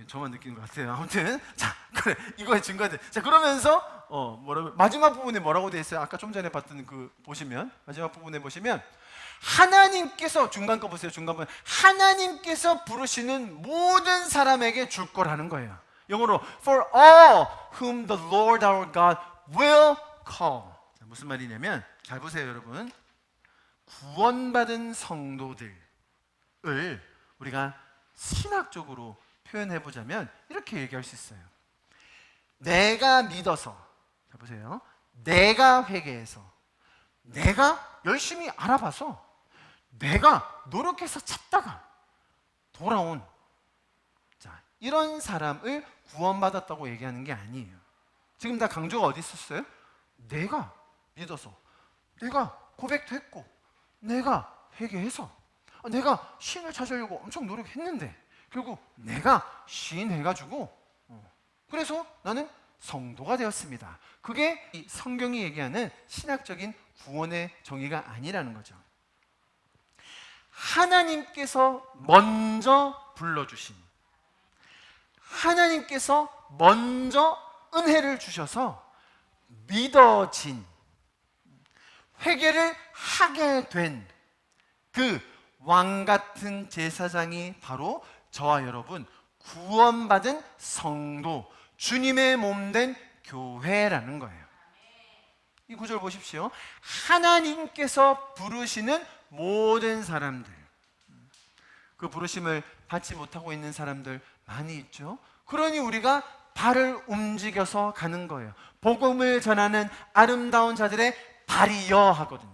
저만 느끼는 것 같아요. 아무튼 자, 그래, 이거의 증거들. 자, 그러면서 뭐라고 마지막 부분에 뭐라고 돼 있어요? 아까 좀 전에 봤던 그 보시면 마지막 부분에 보시면 하나님께서 중간 거 보세요. 중간 부분 하나님께서 부르시는 모든 사람에게 줄 거라는 거예요. 영어로 for all whom the Lord our God will call. 자, 무슨 말이냐면 잘 보세요, 여러분. 구원받은 성도들을 우리가 신학적으로 표현해 보자면 이렇게 얘기할 수 있어요. 내가 믿어서, 자 보세요. 내가 회개해서, 내가 열심히 알아봐서, 내가 노력해서 찾다가 돌아온, 자, 이런 사람을 구원받았다고 얘기하는 게 아니에요. 지금 다 강조가 어디 있었어요? 내가 믿어서, 내가 고백도 했고, 내가 회개해서, 내가 신을 찾으려고 엄청 노력했는데 결국 내가 시인해가지고 그래서 나는 성도가 되었습니다. 그게 이 성경이 얘기하는 신학적인 구원의 정의가 아니라는 거죠. 하나님께서 먼저 불러주신, 하나님께서 먼저 은혜를 주셔서 믿어진, 회개를 하게 된 그 왕같은 제사장이 바로 저와 여러분 구원받은 성도, 주님의 몸된 교회라는 거예요. 이 구절 보십시오. 하나님께서 부르시는 모든 사람들, 그 부르심을 받지 못하고 있는 사람들 많이 있죠. 그러니 우리가 발을 움직여서 가는 거예요. 복음을 전하는 아름다운 자들의 발이여 하거든요.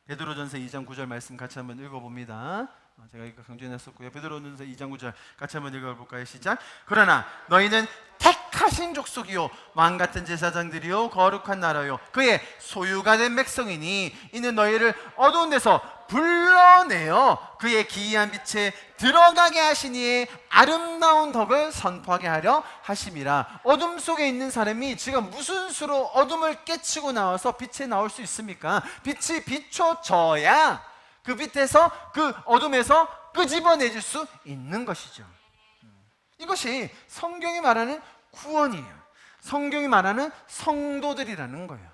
베드로전서 2장 9절 말씀 같이 한번 읽어봅니다. 제가 이거 강조해놨었고요. 베드로전서 2장 9절 같이 한번 읽어볼까요? 시작. 그러나 너희는 택하신 족속이요 왕같은 제사장들이요 거룩한 나라요 그의 소유가 된 백성이니 이는 너희를 어두운 데서 불러내어 그의 기이한 빛에 들어가게 하시니 아름다운 덕을 선포하게 하려 하심이라. 어둠 속에 있는 사람이 지금 무슨 수로 어둠을 깨치고 나와서 빛에 나올 수 있습니까? 빛이 비춰져야 그 빛에서, 그 어둠에서 끄집어내줄 수 있는 것이죠. 이것이 성경이 말하는 구원이에요. 성경이 말하는 성도들이라는 거예요.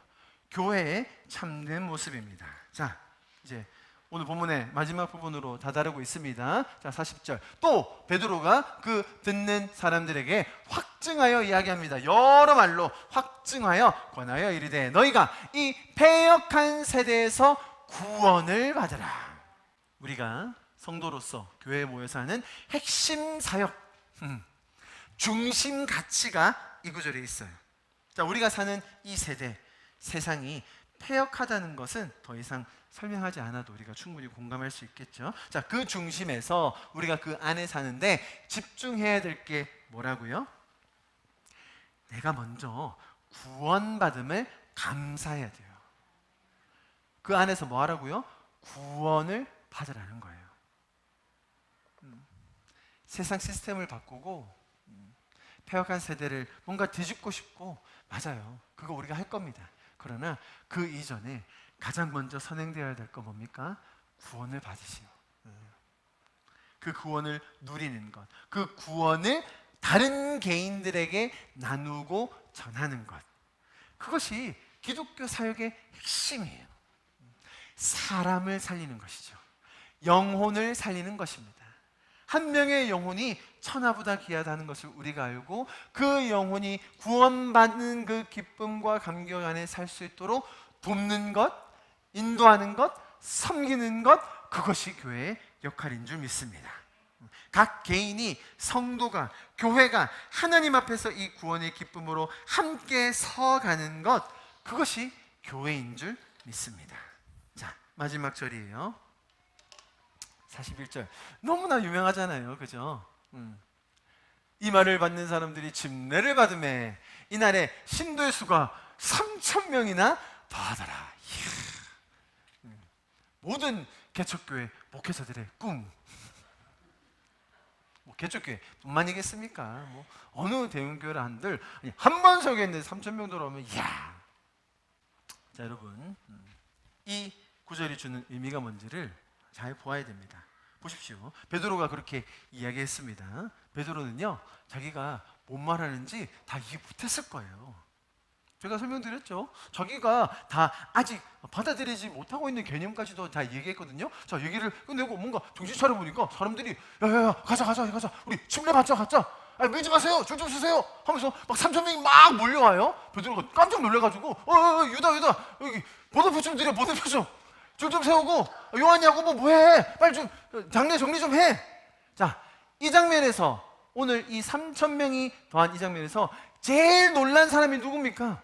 교회의 참된 모습입니다. 자, 이제 오늘 본문의 마지막 부분으로 다다르고 있습니다. 자, 40절. 또 베드로가 그 듣는 사람들에게 확증하여 이야기합니다. 여러 말로 확증하여 권하여 이르되 너희가 이 패역한 세대에서 구원을 받으라. 우리가 성도로서 교회에 모여서 하는 핵심 사역, 중심 가치가 이 구절에 있어요. 자, 우리가 사는 이 세대, 세상이 패역하다는 것은 더 이상 설명하지 않아도 우리가 충분히 공감할 수 있겠죠. 자, 그 중심에서 우리가 그 안에 사는데 집중해야 될 게 뭐라고요? 내가 먼저 구원받음을 감사해야 돼요. 그 안에서 뭐 하라고요? 구원을 받으라는 거예요. 세상 시스템을 바꾸고 패역한 세대를 뭔가 뒤집고 싶고, 맞아요. 그거 우리가 할 겁니다. 그러나 그 이전에 가장 먼저 선행되어야 될 건 뭡니까? 구원을 받으시오. 그 구원을 누리는 것, 그 구원을 다른 개인들에게 나누고 전하는 것, 그것이 기독교 사역의 핵심이에요. 사람을 살리는 것이죠. 영혼을 살리는 것입니다. 한 명의 영혼이 천하보다 귀하다는 것을 우리가 알고 그 영혼이 구원받는 그 기쁨과 감격 안에 살 수 있도록 돕는 것, 인도하는 것, 섬기는 것, 그것이 교회의 역할인 줄 믿습니다. 각 개인이, 성도가, 교회가 하나님 앞에서 이 구원의 기쁨으로 함께 서가는 것, 그것이 교회인 줄 믿습니다. 자, 마지막 절이에요. 41절. 너무나 유명하잖아요. 그죠? 이 말을 받는 사람들이 침례를 받음에 이날에 신도의 수가 3,000명이나 더하더라. 모든 개척교회 목회자들의 꿈. 뭐 개척교회 뿐만이겠습니까? 뭐 어느 대형교회를 한들 한 번 설교했는데 3,000명 들어오면 이야. 자, 여러분, 이 구절이 주는 의미가 뭔지를 잘 보아야 됩니다. 보십시오. 베드로가 그렇게 이야기했습니다. 베드로는요, 자기가 뭔 말하는지 다 이해 못했을 거예요. 제가 설명드렸죠. 자기가 다 아직 받아들이지 못하고 있는 개념까지도 다 얘기했거든요. 자, 얘기를 끝내고 뭔가 정신 차려보니까 사람들이 야야야 가자 우리 침례 받자 가자. 아니, 밀지 마세요. 줄 좀 서세요 하면서 막 3,000명이 막 몰려와요. 베드로가 깜짝 놀래가지고 유다 여기 보도표 좀 드려. 보도표 좀. 줄 좀 세우고 요한 야고보 뭐해? 빨리 좀 장례 정리 좀 해. 자, 이 장면에서 오늘 이 3,000명이 더한 이 장면에서 제일 놀란 사람이 누굽니까?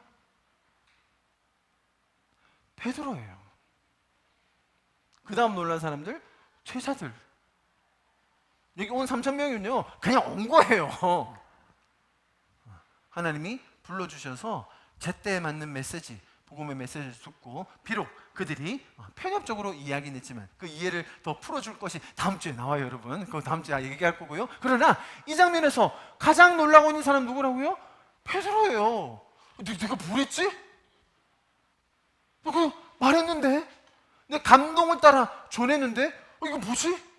베드로예요. 그 다음 놀란 사람들, 제자들. 여기 온 3,000명은요 그냥 온 거예요. 하나님이 불러주셔서 제때에 맞는 메시지, 복음의 메시지를 듣고 비록 그들이 편협적으로 이야기는 했지만 그 이해를 더 풀어줄 것이 다음 주에 나와요. 여러분, 그거 다음 주에 얘기할 거고요. 그러나 이 장면에서 가장 놀라고 있는 사람 누구라고요? 베드로예요. 내가 뭘 했지? 내가 말했는데, 내 감동을 따라 전했는데 이거 뭐지?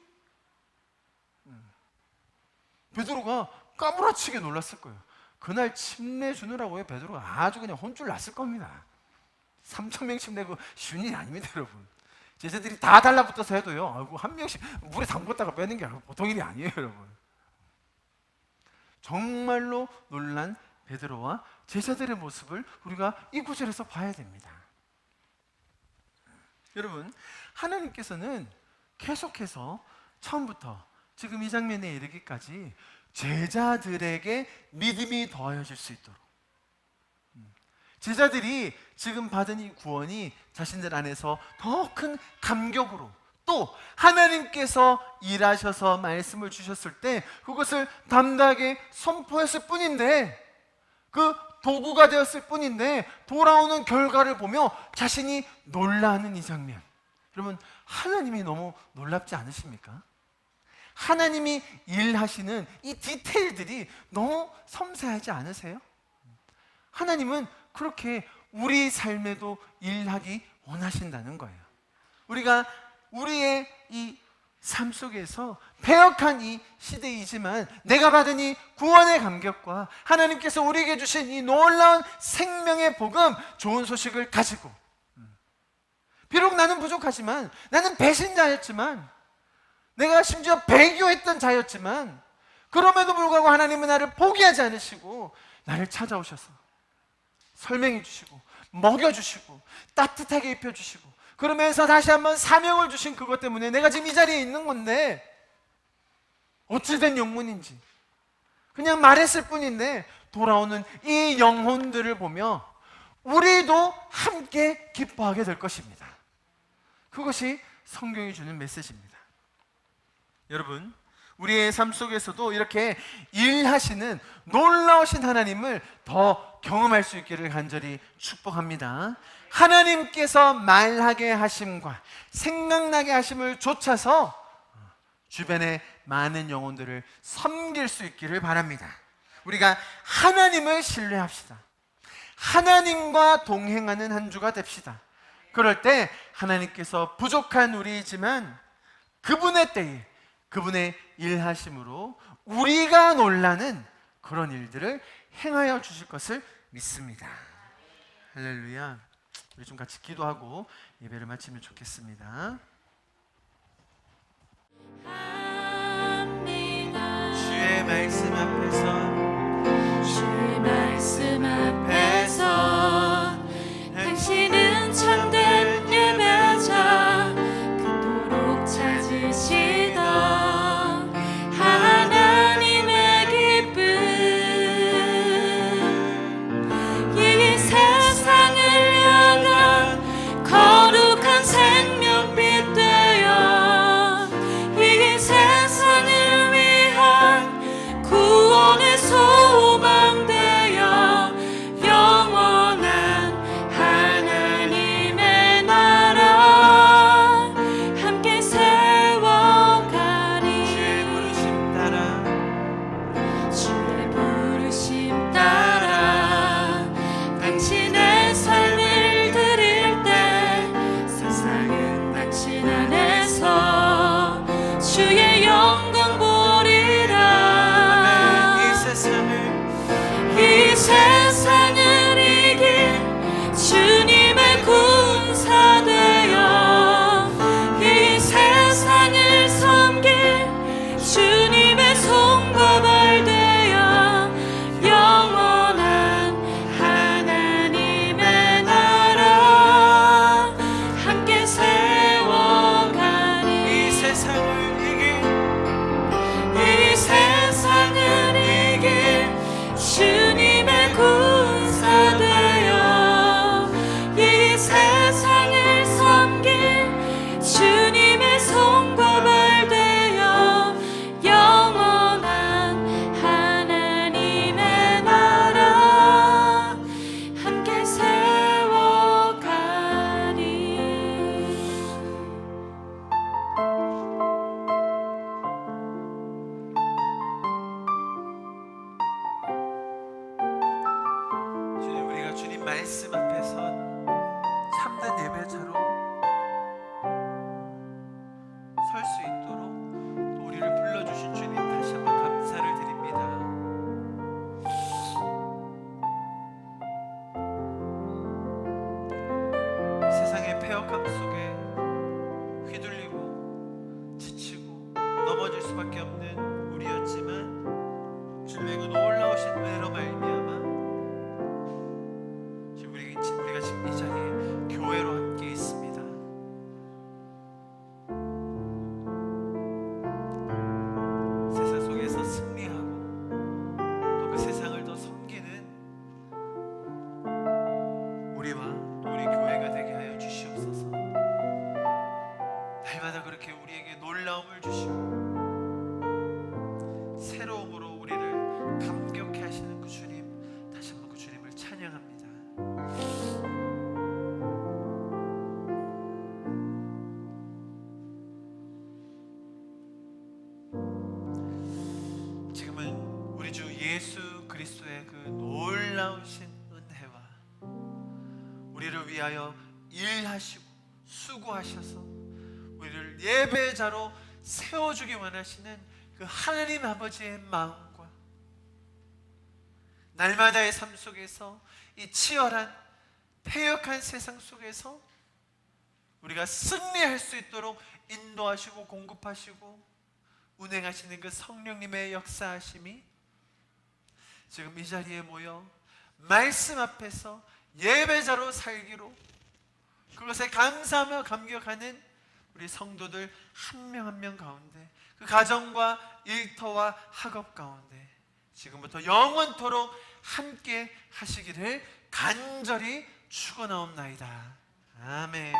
베드로가 까무라치게 놀랐을 거예요. 그날 침례 주느라고요, 베드로가 아주 그냥 혼쭐 났을 겁니다. 3,000명 침례 그 쉬운 일이 아닙니다, 여러분. 제자들이 다 달라붙어서 해도요, 아이고, 한 명씩 물에 담궜다가 빼는 게 보통 일이 아니에요, 여러분. 정말로 놀란 베드로와 제자들의 모습을 우리가 이 구절에서 봐야 됩니다. 여러분, 하나님께서는 계속해서 처음부터 지금 이 장면에 이르기까지 제자들에게 믿음이 더하여질 수 있도록, 제자들이 지금 받은 이 구원이 자신들 안에서 더 큰 감격으로, 또 하나님께서 일하셔서 말씀을 주셨을 때 그것을 담대하게 선포했을 뿐인데, 그 도구가 되었을 뿐인데 돌아오는 결과를 보며 자신이 놀라는 이 장면, 여러분, 하나님이 너무 놀랍지 않으십니까? 하나님이 일하시는 이 디테일들이 너무 섬세하지 않으세요? 하나님은 그렇게 우리 삶에도 일하기 원하신다는 거예요. 우리가 우리의 이 삶 속에서 패역한 이 시대이지만 내가 받은 이 구원의 감격과 하나님께서 우리에게 주신 이 놀라운 생명의 복음, 좋은 소식을 가지고, 비록 나는 부족하지만, 나는 배신자였지만, 내가 심지어 배교했던 자였지만, 그럼에도 불구하고 하나님은 나를 포기하지 않으시고 나를 찾아오셔서 설명해 주시고 먹여주시고 따뜻하게 입혀주시고, 그러면서 다시 한번 사명을 주신 그것 때문에 내가 지금 이 자리에 있는 건데, 어찌된 영문인지 그냥 말했을 뿐인데 돌아오는 이 영혼들을 보며 우리도 함께 기뻐하게 될 것입니다. 그것이 성경이 주는 메시지입니다. 여러분, 우리의 삶 속에서도 이렇게 일하시는 놀라우신 하나님을 더 경험할 수 있기를 간절히 축복합니다. 하나님께서 말하게 하심과 생각나게 하심을 좇아서 주변의 많은 영혼들을 섬길 수 있기를 바랍니다. 우리가 하나님을 신뢰합시다. 하나님과 동행하는 한 주가 됩시다. 그럴 때 하나님께서 부족한 우리이지만 그분의 때에 그분의 일하심으로 우리가 놀라는 그런 일들을 행하여 주실 것을 믿습니다. 할렐루야. 우리 좀 같이 기도하고 예배를 마치면 좋겠습니다. 주의 말씀 앞에서 당신은 참된 예배자, 그토록 찾으시던 하나님의 기쁨, 이 세상을 향한 거룩한 생명빛 되어 이 세상을 위한 구원의 소망 되어 영원한 하나님의 나라 함께 세워가리. 주의 부르심 따라 당신의 삶을 드릴 때 세상은 당신 안에서 주의 영광 보리라. 이 세상을 이긴 주님의 군사 되어 이 세상을 섬길 주님의 손과 발 되어 영원한 하나님의 나라 함께 세워가리. 이 세상을 이길 주님의 군사 되어 이 세상을 섬길 주님의 손과 발 되어 영원한 하나님의 나라 함께 세워가리. 주님, 우리가 주님 말씀 앞에서 참된 예배자로 설 수 있도록 또 우리를 불러주신 주님 다시 한번 감사를 드립니다. 이 세상의 패역함 속에 휘둘리고 지치고 넘어질 수밖에 없는 우리였지만 주님의 그 놀라우신 은혜로 말미암아 지금 우리가 지금 이 자리에 교회로 함께 있습니다. 세상 속에서 승리하고 또 그 세상을 더 섬기는 우리와 또 우리 교회가 되게 하여 주시옵소서. 날마다 그렇게 우리에게 놀라움을 주시고 새로움으로 우리를 감격해 하시는 그 주님, 다시 한번 그 주님을 찬양합니다. 지금은 우리 주 예수 그리스도의 그 놀라우신 은혜와 우리를 위하여 일하시고 수고하셔서 우리를 예배자로 세워주기 원하시는 그 하나님 아버지의 마음과 날마다의 삶 속에서 이 치열한 패역한 세상 속에서 우리가 승리할 수 있도록 인도하시고 공급하시고 운행하시는 그 성령님의 역사하심이 지금 이 자리에 모여 말씀 앞에서 예배자로 살기로 그것에 감사하며 감격하는 우리 성도들 한 명 한 명 가운데 그 가정과 일터와 학업 가운데 지금부터 영원토록 함께 하시기를 간절히 축원하옵나이다. 아멘.